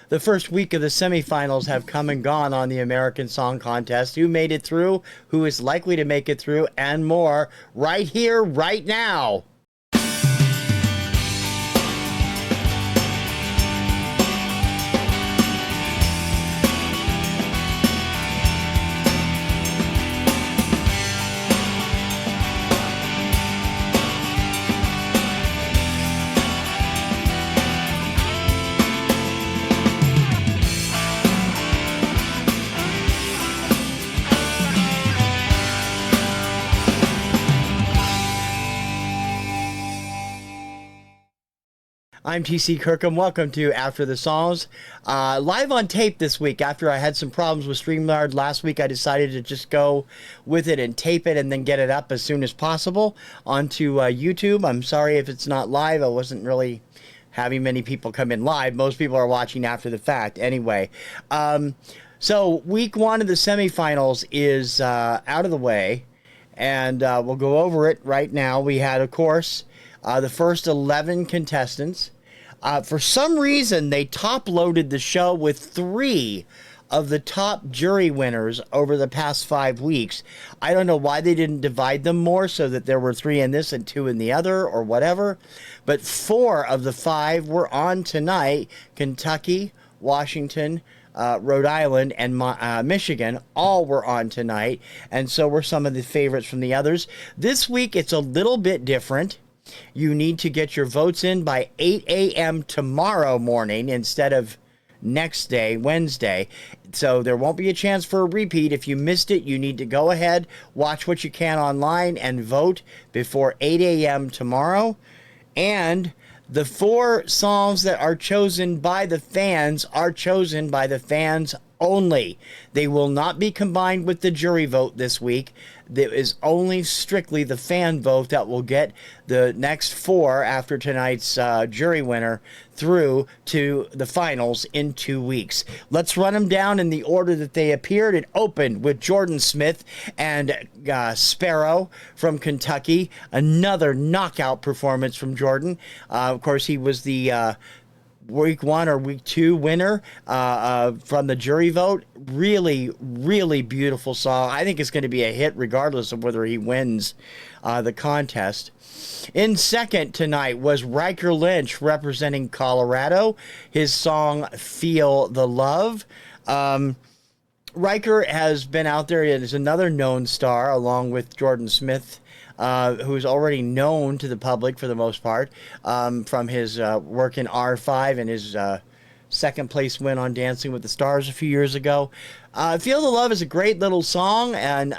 The first week of the semifinals have come and gone on the American Song Contest. Who made it through, who is likely to make it through, and more right here, right now. I'm TC Kirkham. Welcome to After the Songs. Live on tape this week. After I had some problems with StreamYard last week, I decided to just go with it and tape it and then get it up as soon as possible onto YouTube. I'm sorry if it's not live. I wasn't really having many people come in live. Most people are watching after the fact anyway. So week one of the semifinals is out of the way, and we'll go over it right now. We had, of course, the first 11 contestants. For some reason, they top-loaded the show with 3 of the top jury winners over the past 5 weeks. I don't know why they didn't divide them more so that there were 3 in this and 2 in the other or whatever. But 4 of the 5 were on tonight. Kentucky, Washington, Rhode Island, and Michigan all were on tonight. And so were some of the favorites from the others. This week, it's a little bit different. You need to get your votes in by 8 a.m. tomorrow morning instead of next day, Wednesday. So there won't be a chance for a repeat. If you missed it, you need to go ahead, watch what you can online, and vote before 8 a.m. tomorrow. And the 4 songs that are chosen by the fans are chosen by the fans only. They will not be combined with the jury vote this week. There is only strictly the fan vote that will get the next 4 after tonight's jury winner through to the finals in 2 weeks. Let's run them down in the order that they appeared. It opened with Jordan Smith and Sparrow from Kentucky. Another knockout performance from Jordan. Of course, he was the week 1 or week 2 winner from the jury vote. Really, really beautiful song. I think it's going to be a hit regardless of whether he wins the contest. In second tonight was Riker Lynch representing Colorado. His song, Feel the Love. Riker has been out there as another known star along with Jordan Smith, who's already known to the public for the most part from his work in R5 and his second place win on Dancing with the Stars a few years ago. Feel the Love is a great little song, and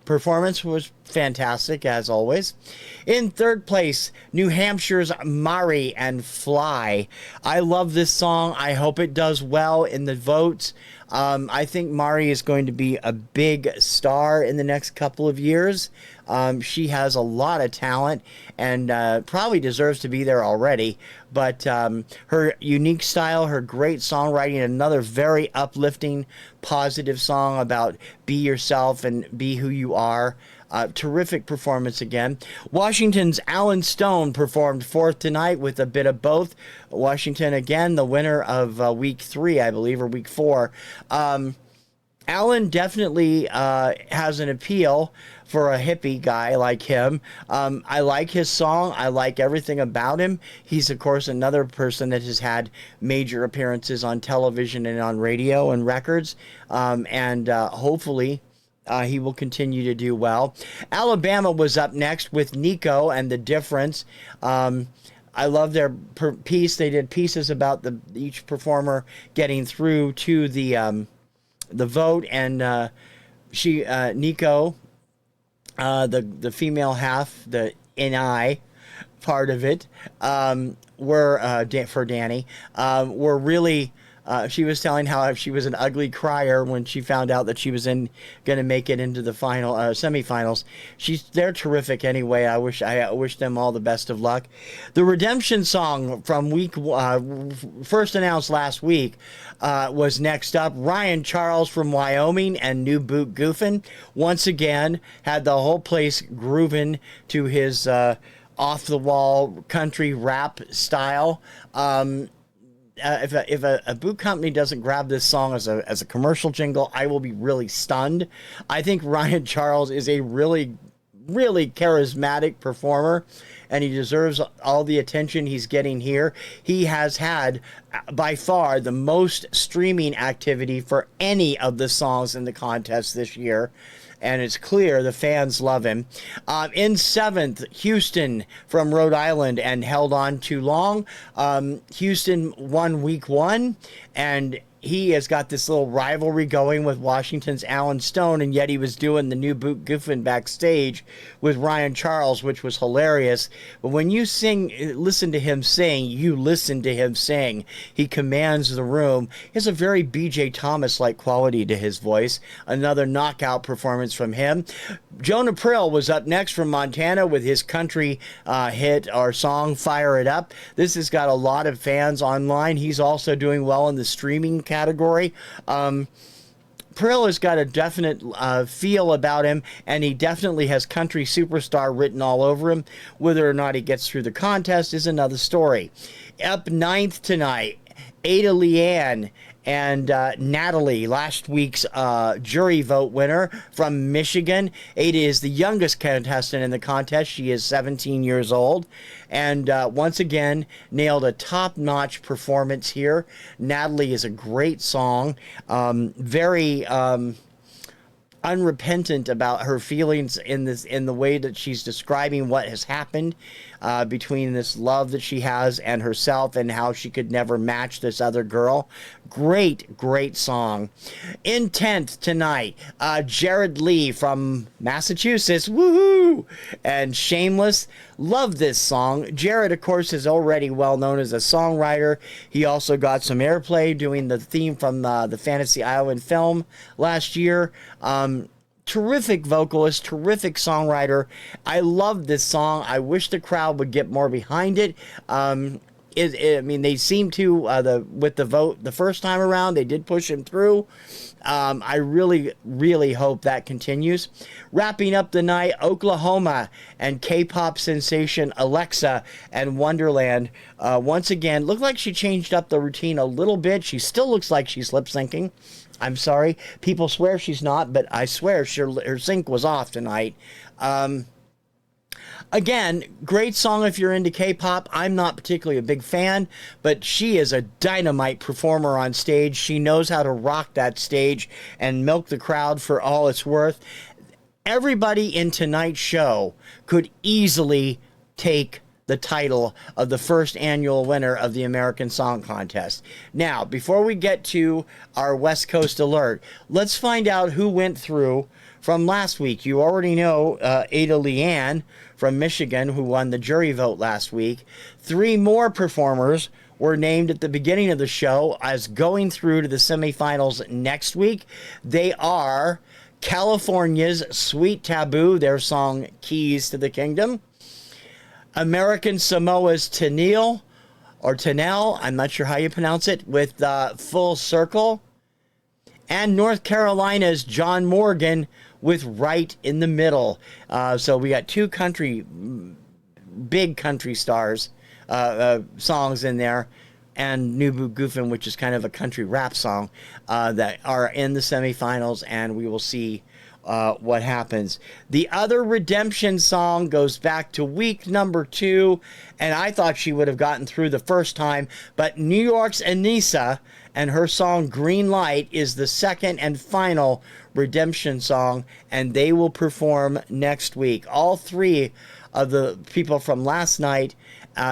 performance was fantastic as always. In third place, New Hampshire's Mari and Fly. I love this song. I hope it does well in the votes. I think Mari is going to be a big star in the next couple of years. She has a lot of talent and probably deserves to be there already. But her unique style, her great songwriting, another very uplifting, positive song about be yourself and be who you are. Terrific performance again. Washington's Alan Stone performed 4th tonight with a bit of both. Washington, again, the winner of week 3, I believe, or week 4. Alan definitely has an appeal for a hippie guy like him. I like his song. I like everything about him. He's, of course, another person that has had major appearances on television and on radio and records. And hopefully he will continue to do well. Alabama was up next with Nico and The Difference. I love their piece. They did pieces about each performer getting through to the vote, and Nico, the female half, the NI part of it, for Danny, were really. She was telling how she was an ugly crier when she found out that she was going to make it into the final semifinals. They're terrific anyway. I wish them all the best of luck. The redemption song from week first announced last week was next up. Ryan Charles from Wyoming and New Boot Goofin once again had the whole place grooving to his off the wall country rap style. If a boot company doesn't grab this song as a commercial jingle, I will be really stunned. I think Ryan Charles is a really charismatic performer, and he deserves all the attention he's getting here. He has had by far the most streaming activity for any of the songs in the contest this year. And it's clear the fans love him. In seventh, Houston from Rhode Island and Held On Too Long. Houston won week one, and he has got this little rivalry going with Washington's Alan Stone, and yet he was doing the new boot goofing backstage with Ryan Charles, which was hilarious. But when you listen to him sing, he commands the room. He has a very B.J. Thomas-like quality to his voice. Another knockout performance from him. Jonah Prill was up next from Montana with his country hit or song, Fire It Up. This has got a lot of fans online. He's also doing well in the streaming category. Prill has got a definite feel about him, and he definitely has country superstar written all over him. Whether or not he gets through the contest is another story. Up ninth tonight, Ada Leanne and Natalie, last week's jury vote winner from Michigan. Ada is the youngest contestant in the contest. She is 17 years old, and once again nailed a top-notch performance here. Natalie is a great song, very unrepentant about her feelings in the way that she's describing what has happened between this love that she has and herself, and how she could never match this other girl. Great song. In 10th tonight, Jared Lee from Massachusetts, woohoo, and Shameless. Love this song. Jared, of course, is already well known as a songwriter. He also got some airplay doing the theme from the Fantasy Island film last year. Terrific vocalist, terrific songwriter. I love this song. I wish the crowd would get more behind it. I mean, they seem to, with the vote the first time around, they did push him through. I really hope that continues. Wrapping up the night, Oklahoma and K-pop sensation Alexa and Wonderland. Once again, looked like she changed up the routine a little bit. She still looks like she's lip syncing. I'm sorry. People swear she's not, but I swear her sync was off tonight. Again, great song if you're into K-pop. I'm not particularly a big fan, but she is a dynamite performer on stage. She knows how to rock that stage and milk the crowd for all it's worth. Everybody in tonight's show could easily take the title of the first annual winner of the American Song Contest. Now, before we get to our West Coast alert, let's find out who went through from last week. You already know Ada Leanne from Michigan, who won the jury vote last week. 3 more performers were named at the beginning of the show as going through to the semifinals next week. They are California's Sweet Taboo, their song Keys to the Kingdom. American Samoa's Tennille, I'm not sure how you pronounce it, with Full Circle. And North Carolina's John Morgan with Right in the Middle. So we got 2 big country stars, songs in there, and New Boo Goofin', which is kind of a country rap song, that are in the semifinals, and we will see what happens. The other redemption song goes back to week number 2, and I thought she would have gotten through the first time, but New York's Anissa and her song Green Light is the second and final redemption song, and they will perform next week. All 3 of the people from last night,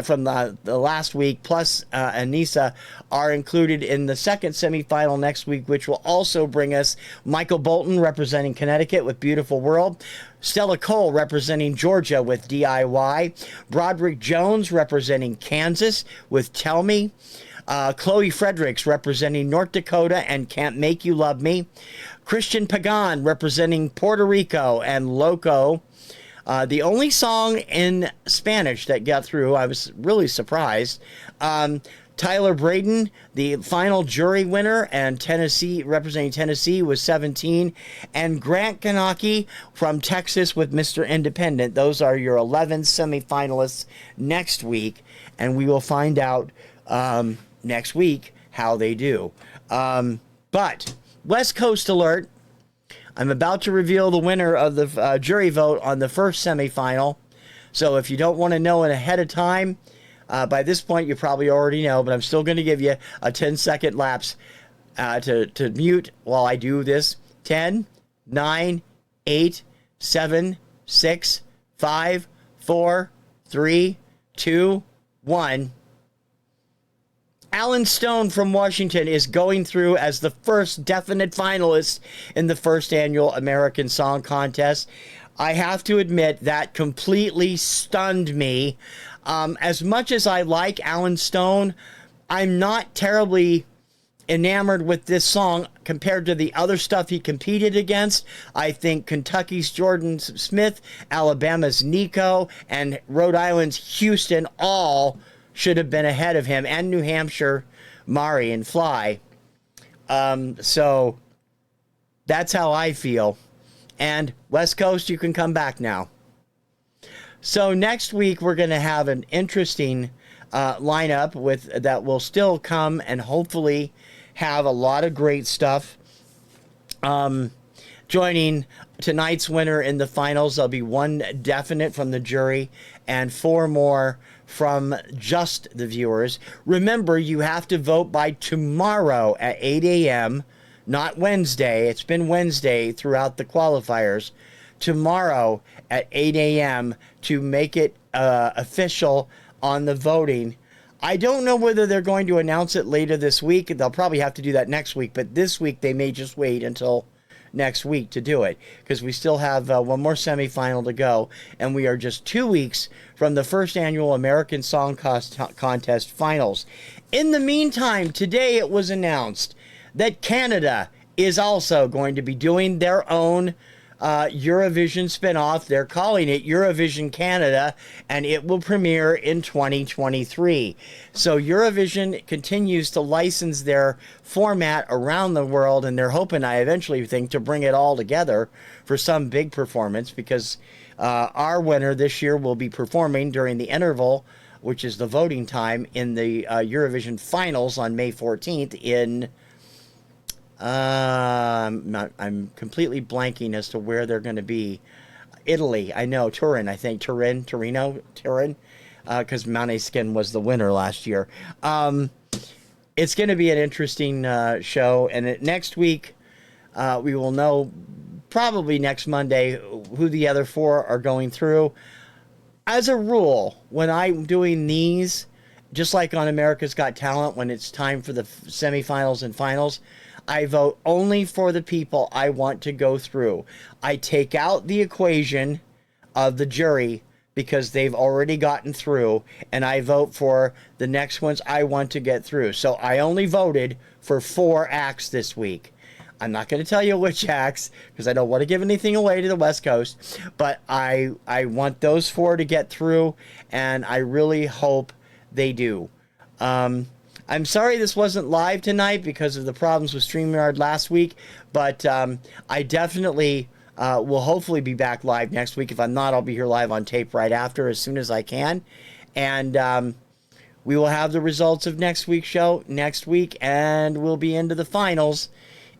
from the last week, plus Anissa, are included in the second semifinal next week, which will also bring us Michael Bolton representing Connecticut with Beautiful World, Stella Cole representing Georgia with DIY, Broderick Jones representing Kansas with Tell Me, Chloe Fredericks representing North Dakota and Can't Make You Love Me, Christian Pagan representing Puerto Rico and Loco. The only song in Spanish that got through, I was really surprised. Tyler Braden, the final jury winner, and Tennessee, representing Tennessee, was 17. And Grant Kanaki from Texas with Mr. Independent. Those are your 11 semifinalists next week, and we will find out next week how they do. But West Coast alert. I'm about to reveal the winner of the jury vote on the first semifinal. So if you don't want to know it ahead of time, by this point you probably already know, but I'm still going to give you a 10-second lapse to mute while I do this. 10, 9, 8, 7, 6, 5, 4, 3, 2, 1. Alan Stone from Washington is going through as the first definite finalist in the first annual American Song Contest. I have to admit that completely stunned me. As much as I like Alan Stone, I'm not terribly enamored with this song compared to the other stuff he competed against. I think Kentucky's Jordan Smith, Alabama's Nico, and Rhode Island's Houston all should have been ahead of him, and New Hampshire, Mari and Fly. So that's how I feel. And West Coast, you can come back now. So next week we're going to have an interesting lineup that will still come and hopefully have a lot of great stuff. Joining tonight's winner in the finals, there'll be one definite from the jury and 4 more from just the viewers. Remember, you have to vote by tomorrow at 8 a.m., not Wednesday. It's been Wednesday throughout the qualifiers. Tomorrow at 8 a.m. to make it official on the voting. I don't know whether they're going to announce it later this week. They'll probably have to do that next week, but this week they may just wait until next week to do it, because we still have one more semifinal to go, and we are just 2 weeks from the first annual American Song Contest finals. In the meantime, today it was announced that Canada is also going to be doing their own Eurovision spinoff. They're calling it Eurovision Canada, and it will premiere in 2023. So Eurovision continues to license their format around the world, and they're hoping, I eventually think, to bring it all together for some big performance, because our winner this year will be performing during the interval, which is the voting time, in the Eurovision finals on May 14th in I'm completely blanking as to where they're going to be. Italy, I know. Turin, I think. Turin, because Måneskin was the winner last year. It's going to be an interesting show, and next week we will know, probably next Monday, who the other 4 are going through. As a rule, when I'm doing these, just like on America's Got Talent, when it's time for the semifinals and finals, I vote only for the people I want to go through. I take out the equation of the jury because they've already gotten through, and I vote for the next ones I want to get through. So I only voted for 4 acts this week. I'm not going to tell you which acts because I don't want to give anything away to the West Coast, but I want those 4 to get through, and I really hope they do. I'm sorry this wasn't live tonight because of the problems with StreamYard last week, but I definitely will hopefully be back live next week. If I'm not, I'll be here live on tape right after as soon as I can. And we will have the results of next week's show next week, and we'll be into the finals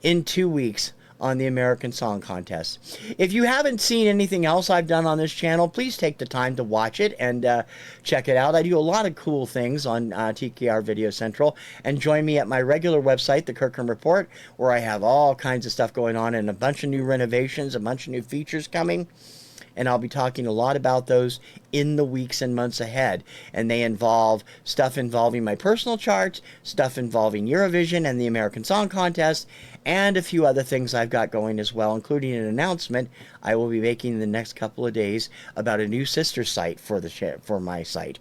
in 2 weeks on the American Song Contest. If you haven't seen anything else I've done on this channel, please take the time to watch it and check it out. I do a lot of cool things on TKR Video Central, and join me at my regular website, the Kirkham Report, where I have all kinds of stuff going on and a bunch of new renovations, a bunch of new features coming. And I'll be talking a lot about those in the weeks and months ahead. And they involve stuff involving my personal charts, stuff involving Eurovision and the American Song Contest, and a few other things I've got going as well, including an announcement I will be making in the next couple of days about a new sister site for my site.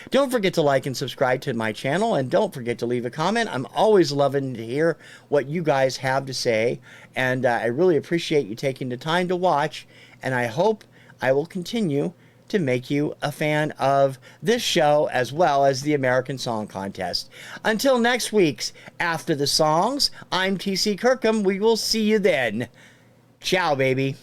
Don't forget to like and subscribe to my channel, and don't forget to leave a comment. I'm always loving to hear what you guys have to say, and I really appreciate you taking the time to watch, and I hope I will continue to make you a fan of this show as well as the American Song Contest. Until next week's After the Songs, I'm TC Kirkham. We will see you then. Ciao, baby.